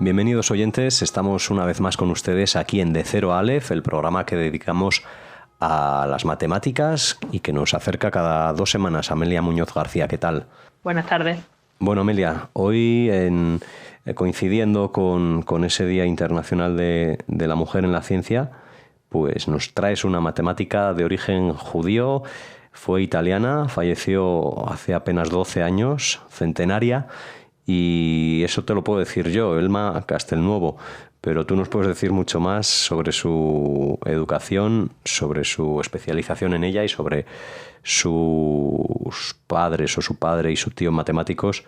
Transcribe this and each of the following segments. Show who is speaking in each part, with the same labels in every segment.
Speaker 1: Bienvenidos oyentes, estamos una vez más con ustedes aquí en De Cero a Aleph, el programa que dedicamos a las matemáticas y que nos acerca cada 2 semanas. Amelia Muñoz García, ¿qué tal?
Speaker 2: Buenas tardes.
Speaker 1: Bueno, Amelia, hoy coincidiendo con ese Día Internacional de la Mujer en la Ciencia, pues nos traes una matemática de origen judío, fue italiana, falleció hace apenas 12 años, centenaria, y eso te lo puedo decir yo, Elma Castelnuovo, pero tú nos puedes decir mucho más sobre su educación, sobre su especialización en ella y sobre sus padres o su padre y su tío matemáticos,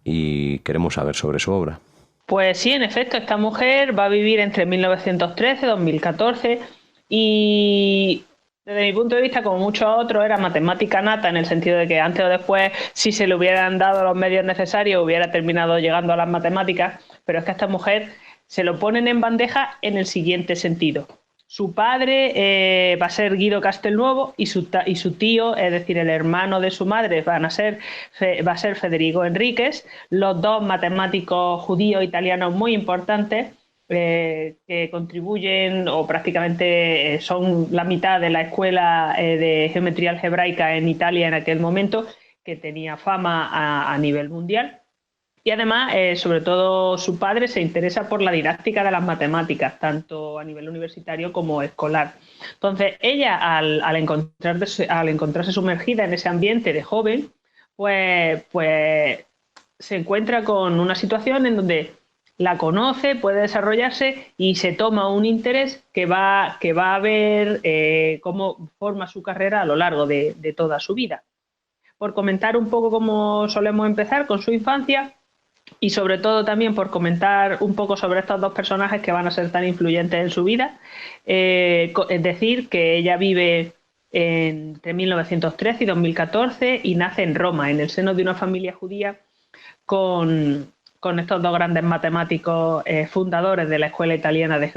Speaker 1: y queremos saber sobre su obra.
Speaker 2: Pues sí, en efecto, esta mujer va a vivir entre 1913 y 2014 y desde mi punto de vista, como muchos otros, era matemática nata en el sentido de que antes o después, si se le hubieran dado los medios necesarios, hubiera terminado llegando a las matemáticas, pero es que a esta mujer se lo ponen en bandeja en el siguiente sentido. Su padre va a ser Guido Castelnuovo y su tío, es decir, el hermano de su madre, va a ser Federico Enríquez, los dos matemáticos judíos italianos muy importantes que contribuyen o prácticamente son la mitad de la escuela de geometría algebraica en Italia en aquel momento, que tenía fama a nivel mundial. Y además, sobre todo su padre se interesa por la didáctica de las matemáticas, tanto a nivel universitario como escolar. Entonces, ella, al encontrarse sumergida en ese ambiente de joven, pues se encuentra con una situación en donde la conoce, puede desarrollarse y se toma un interés que va a ver cómo forma su carrera a lo largo de toda su vida. Por comentar un poco cómo solemos empezar con su infancia, y sobre todo también por comentar un poco sobre estos dos personajes que van a ser tan influyentes en su vida, es decir, que ella vive entre 1913 y 2014 y nace en Roma, en el seno de una familia judía con estos dos grandes matemáticos fundadores de la Escuela Italiana de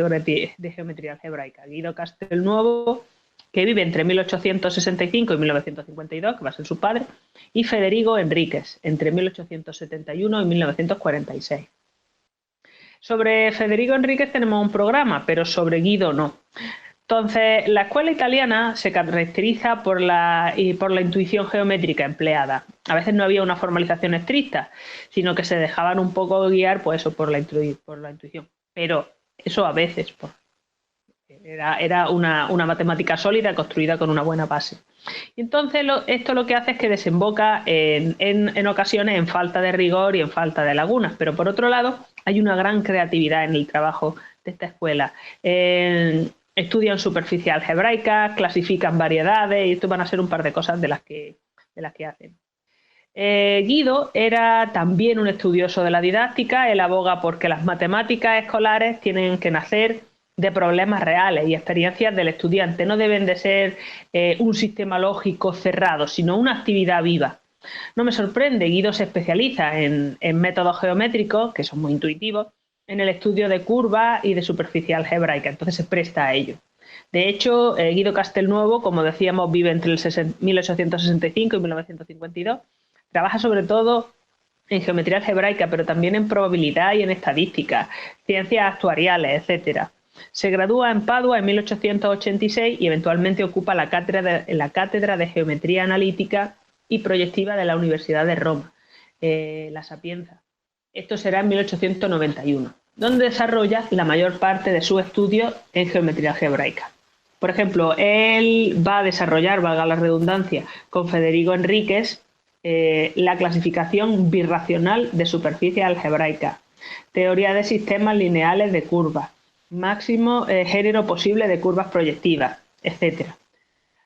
Speaker 2: Geometría Algebraica, Guido Castelnuovo, que vive entre 1865 y 1952, que va a ser su padre, y Federico Enríquez, entre 1871 y 1946. Sobre Federico Enríquez tenemos un programa, pero sobre Guido no. Entonces, la escuela italiana se caracteriza por la intuición geométrica empleada. A veces no había una formalización estricta, sino que se dejaban un poco guiar por la intuición. Pero eso a veces, era una matemática sólida construida con una buena base. Y entonces esto lo que hace es que desemboca en ocasiones en falta de rigor y en falta de lagunas, pero por otro lado hay una gran creatividad en el trabajo de esta escuela. Estudian superficie algebraica, clasifican variedades y esto van a ser un par de cosas de las que hacen. Guido era también un estudioso de la didáctica. Él aboga porque las matemáticas escolares tienen que nacer de problemas reales y experiencias del estudiante. No deben de ser un sistema lógico cerrado, sino una actividad viva. No me sorprende, Guido se especializa en métodos geométricos, que son muy intuitivos, en el estudio de curvas y de superficie algebraica, entonces se presta a ello. De hecho, Guido Castelnuovo, como decíamos, vive entre el 1865 y 1952, trabaja sobre todo en geometría algebraica, pero también en probabilidad y en estadística, ciencias actuariales, etcétera. Se gradúa en Padua en 1886 y eventualmente ocupa la cátedra de Geometría Analítica y Proyectiva de la Universidad de Roma, La Sapienza. Esto será en 1891, donde desarrolla la mayor parte de sus estudios en geometría algebraica. Por ejemplo, él va a desarrollar, valga la redundancia, con Federico Enríquez, la clasificación birracional de superficie algebraica, teoría de sistemas lineales de curvas, máximo género posible de curvas proyectivas, etc.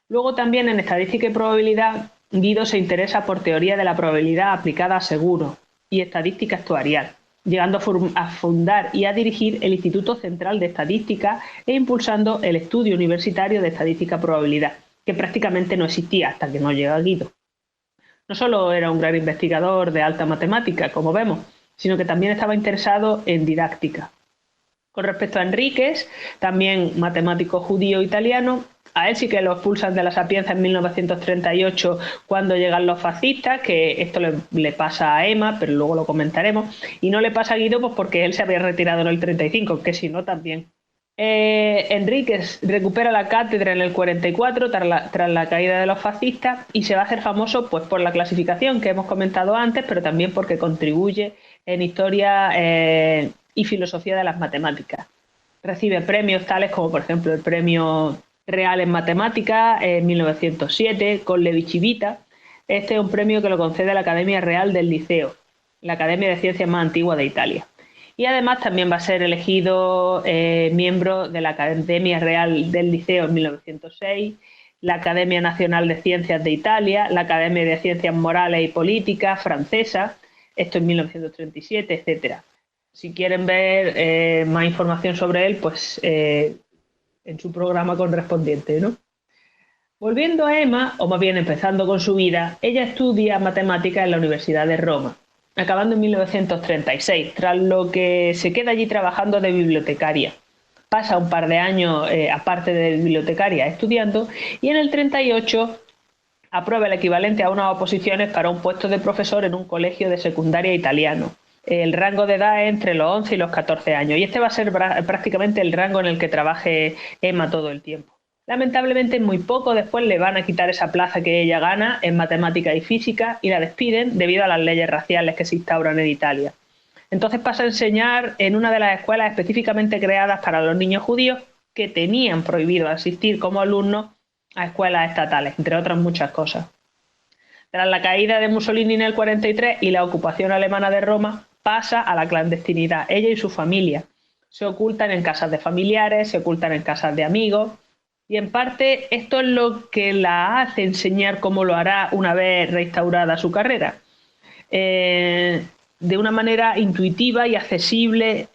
Speaker 2: Luego también en estadística y probabilidad, Guido se interesa por teoría de la probabilidad aplicada a seguros y estadística actuarial, llegando a fundar y a dirigir el Instituto Central de Estadística e impulsando el estudio universitario de estadística probabilidad, que prácticamente no existía hasta que no llega Guido. No solo era un gran investigador de alta matemática, como vemos, sino que también estaba interesado en didáctica. Con respecto a Enríquez, también matemático judío italiano, A él sí que lo expulsan de la Sapienza en 1938 cuando llegan los fascistas, que esto le pasa a Emma, pero luego lo comentaremos, y no le pasa a Guido pues porque él se había retirado en el 35, que si no también. Enríquez recupera la cátedra en el 44 tras la caída de los fascistas y se va a hacer famoso pues por la clasificación que hemos comentado antes, pero también porque contribuye en historia y filosofía de las matemáticas. Recibe premios tales como por ejemplo el premio Real en Matemáticas en 1907 con Levi-Civita. Este es un premio que lo concede la Academia Real del Liceo, la Academia de Ciencias más antigua de Italia. Y además también va a ser elegido miembro de la Academia Real del Liceo en 1906, la Academia Nacional de Ciencias de Italia, la Academia de Ciencias Morales y Políticas francesa, esto en 1937, etcétera. Si quieren ver más información sobre él, pues en su programa correspondiente, ¿no? Volviendo a Emma, o más bien empezando con su vida, ella estudia matemáticas en la Universidad de Roma, acabando en 1936, tras lo que se queda allí trabajando de bibliotecaria. Pasa un par de años, aparte de bibliotecaria, estudiando, y en el 38 aprueba el equivalente a unas oposiciones para un puesto de profesor en un colegio de secundaria italiano. El rango de edad es entre los 11 y los 14 años, y este va a ser prácticamente el rango en el que trabaje Emma todo el tiempo. Lamentablemente, muy poco después le van a quitar esa plaza que ella gana en matemática y física y la despiden debido a las leyes raciales que se instauran en Italia. Entonces pasa a enseñar en una de las escuelas específicamente creadas para los niños judíos que tenían prohibido asistir como alumnos a escuelas estatales, entre otras muchas cosas. Tras la caída de Mussolini en el 43 y la ocupación alemana de Roma, pasa a la clandestinidad. Ella y su familia se ocultan en casas de familiares, se ocultan en casas de amigos. Y en parte esto es lo que la hace enseñar cómo lo hará una vez restaurada su carrera. De una manera intuitiva y accesible,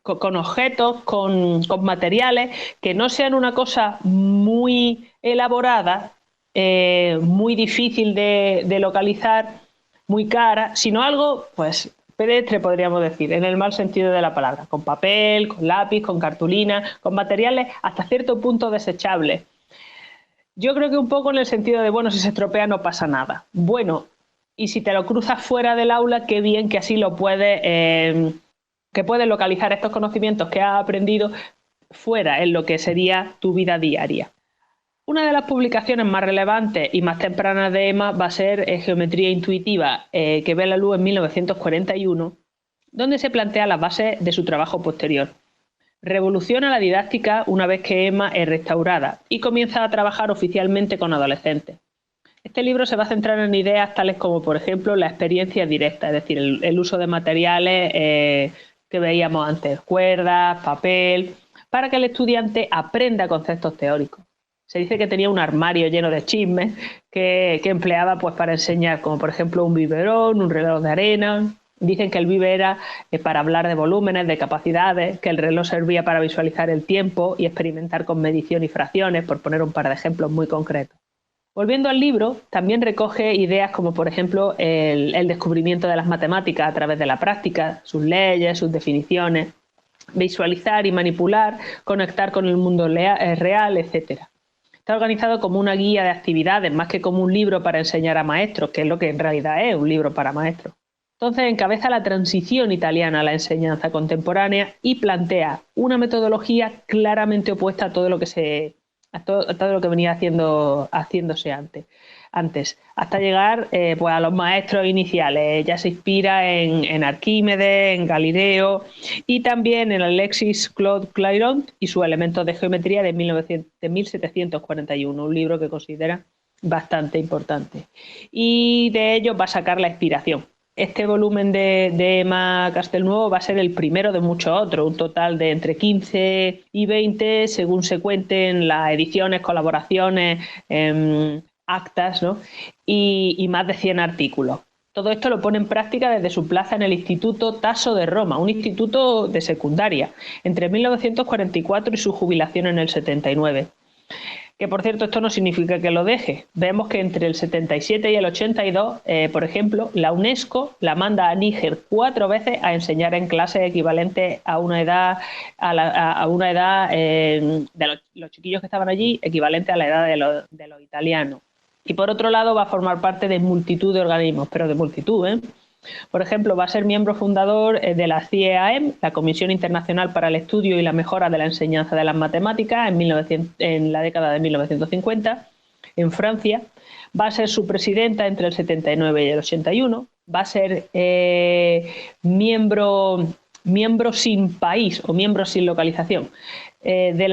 Speaker 2: con objetos, con materiales que no sean una cosa muy elaborada, muy difícil de localizar, muy cara, sino algo pues pedestre, podríamos decir, en el mal sentido de la palabra, con papel, con lápiz, con cartulina, con materiales hasta cierto punto desechables. Yo creo que un poco en el sentido de, bueno, si se estropea no pasa nada. Bueno, y si te lo cruzas fuera del aula, qué bien que así lo puedes, que puedes localizar estos conocimientos que has aprendido fuera, en lo que sería tu vida diaria. Una de las publicaciones más relevantes y más tempranas de Emma va a ser Geometría Intuitiva, que ve la luz en 1941, donde se plantea las bases de su trabajo posterior. Revoluciona la didáctica una vez que Emma es restaurada y comienza a trabajar oficialmente con adolescentes. Este libro se va a centrar en ideas tales como, por ejemplo, la experiencia directa, es decir, el uso de materiales que veíamos antes, cuerdas, papel, para que el estudiante aprenda conceptos teóricos. Se dice que tenía un armario lleno de chismes que empleaba pues, para enseñar, como por ejemplo un biberón, un reloj de arena. Dicen que el biber era para hablar de volúmenes, de capacidades, que el reloj servía para visualizar el tiempo y experimentar con medición y fracciones, por poner un par de ejemplos muy concretos. Volviendo al libro, también recoge ideas como por ejemplo el descubrimiento de las matemáticas a través de la práctica, sus leyes, sus definiciones, visualizar y manipular, conectar con el mundo real, etc. Está organizado como una guía de actividades, más que como un libro para enseñar a maestros, que es lo que en realidad es, un libro para maestros. Entonces encabeza la transición italiana a la enseñanza contemporánea y plantea una metodología claramente opuesta a todo lo que todo lo que venía haciéndose antes, hasta llegar pues a los maestros iniciales. Ya se inspira en Arquímedes, en Galileo y también en Alexis Claude Clairaut y sus elementos de geometría de 1741, un libro que considera bastante importante. Y de ello va a sacar la inspiración. Este volumen de Emma Castelnuovo va a ser el primero de muchos otros, un total de entre 15 y 20, según se cuenten las ediciones, colaboraciones, actas, ¿no? y más de 100 artículos. Todo esto lo pone en práctica desde su plaza en el Instituto Tasso de Roma, un instituto de secundaria, entre 1944 y su jubilación en el 79. Que por cierto, esto no significa que lo deje. Vemos que entre el 77 y el 82, por ejemplo, la UNESCO la manda a Níger 4 veces a enseñar en clases equivalentes a una edad, de los chiquillos que estaban allí, equivalente a la edad de los italianos. Y por otro lado va a formar parte de multitud de organismos, pero de multitud, ¿eh? Por ejemplo, va a ser miembro fundador de la CIEAM, la Comisión Internacional para el Estudio y la Mejora de la Enseñanza de las Matemáticas, en la década de 1950, en Francia. Va a ser su presidenta entre el 79 y el 81. Va a ser miembro sin país o miembro sin localización de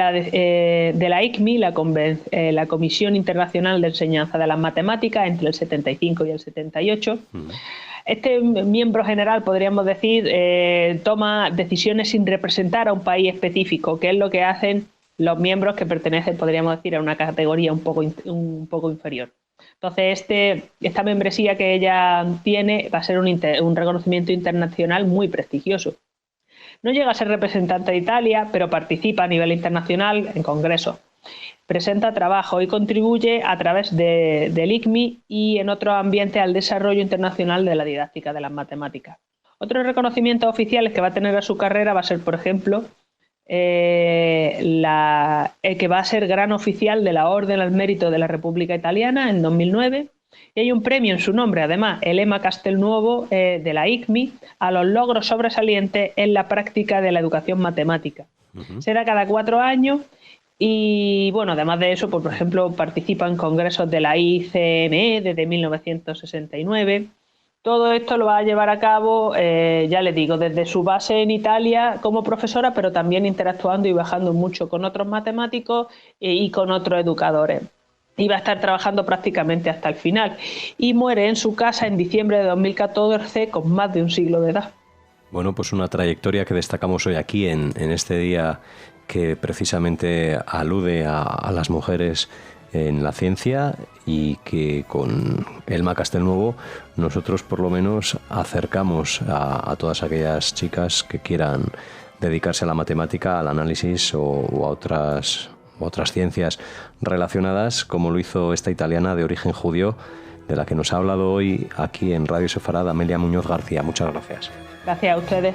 Speaker 2: la ICMI, la Comisión Internacional de Enseñanza de las Matemáticas, entre el 75 y el 78. Este miembro general, podríamos decir, toma decisiones sin representar a un país específico, que es lo que hacen los miembros que pertenecen, podríamos decir, a una categoría un poco inferior. Entonces, esta membresía que ella tiene va a ser un reconocimiento internacional muy prestigioso. No llega a ser representante de Italia, pero participa a nivel internacional en congresos. Presenta trabajo y contribuye a través del ICMI y en otros ambientes al desarrollo internacional de la didáctica de las matemáticas. Otros reconocimientos oficiales que va a tener a su carrera va a ser, por ejemplo, que va a ser gran oficial de la Orden al Mérito de la República Italiana en 2009. Y hay un premio en su nombre, además, el Emma Castelnuovo de la ICMI, a los logros sobresalientes en la práctica de la educación matemática. Será cada 4 años. Y bueno, además de eso, pues, por ejemplo, participa en congresos de la ICME desde 1969. Todo esto lo va a llevar a cabo, ya les digo, desde su base en Italia como profesora, pero también interactuando y viajando mucho con otros matemáticos y con otros educadores. Y va a estar trabajando prácticamente hasta el final. Y muere en su casa en diciembre de 2014 con más de un siglo de edad.
Speaker 1: Bueno, pues una trayectoria que destacamos hoy aquí en este día que precisamente alude a las mujeres en la ciencia y que con Emma Castelnuovo nosotros por lo menos acercamos a todas aquellas chicas que quieran dedicarse a la matemática, al análisis o a otras ciencias relacionadas, como lo hizo esta italiana de origen judío, de la que nos ha hablado hoy aquí en Radio Sefarad, Amelia Muñoz García. Muchas gracias.
Speaker 2: Gracias a ustedes.